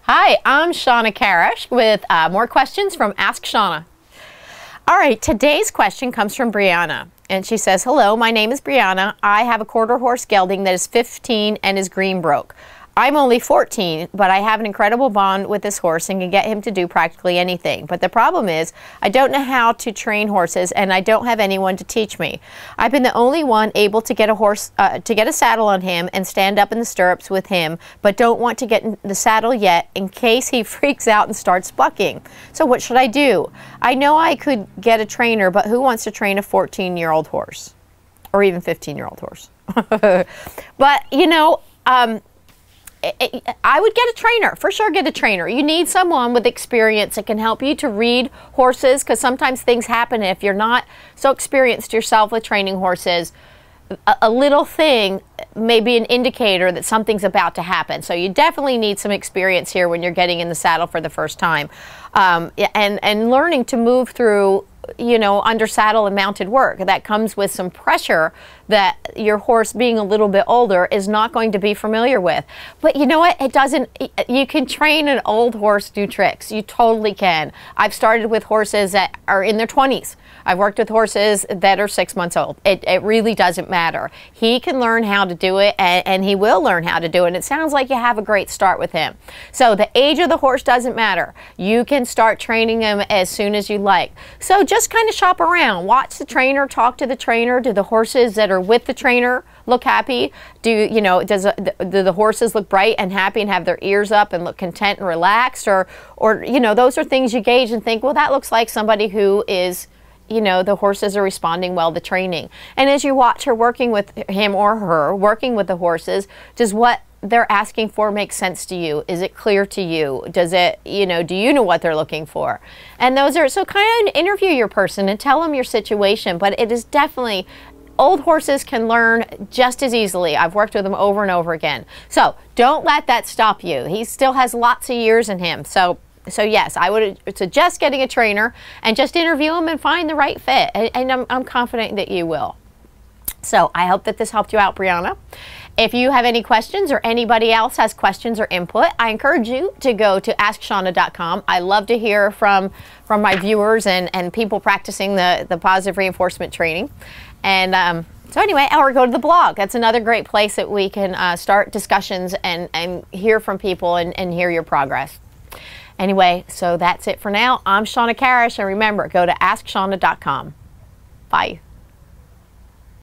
Hi, I'm Shauna Karash with more questions from Ask Shauna. All right, today's question comes from Brianna, and she says, hello, my name is Brianna. I have a quarter horse gelding that is 15 and is green broke. I'm only 14, but I have an incredible bond with this horse and can get him to do practically anything. But the problem is I don't know how to train horses, and I don't have anyone to teach me. I've been the only one able to get a saddle on him and stand up in the stirrups with him, but don't want to get in the saddle yet in case he freaks out and starts bucking. So what should I do? I know I could get a trainer, but who wants to train a 14-year-old horse or even 15-year-old horse? But you know, I would get a trainer, for sure get a trainer. You need someone with experience that can help you to read horses, because sometimes things happen if you're not so experienced yourself with training horses. A little thing may be an indicator that something's about to happen. So you definitely need some experience here when you're getting in the saddle for the first time. And learning to move through, you know, under saddle and mounted work. That comes with some pressure that your horse, being a little bit older, is not going to be familiar with. But you know what? It doesn't, you can train an old horse new tricks. You totally can. I've started with horses that are in their 20s. I've worked with horses that are 6 months old. It really doesn't matter. He can learn how to do it, and he will learn how to do it. And it sounds like you have a great start with him. So the age of the horse doesn't matter. You can start training him as soon as you like. So just kind of shop around. Watch the trainer, talk to the trainer. Do the horses that are with the trainer look happy? Do the horses look bright and happy and have their ears up and look content and relaxed? Or you know, those are things you gauge and think, well, that looks like somebody who is, you know, the horses are responding well to training. And as you watch her working with him or her, working with the horses, does what they're asking for make sense to you? Is it clear to you? Does it, you know, do you know what they're looking for? And those are, so kind of interview your person and tell them your situation. But it is definitely, old horses can learn just as easily. I've worked with them over and over again. So don't let that stop you. He still has lots of years in him. So yes, I would suggest getting a trainer and just interview him and find the right fit. And I'm confident that you will. So I hope that this helped you out, Brianna. If you have any questions or anybody else has questions or input, I encourage you to go to AskShauna.com. I love to hear from my viewers and people practicing the positive reinforcement training. And so anyway, or go to the blog. That's another great place that we can start discussions and hear from people and hear your progress. Anyway, so that's it for now. I'm Shauna Karash, and remember, go to AskShauna.com. Bye.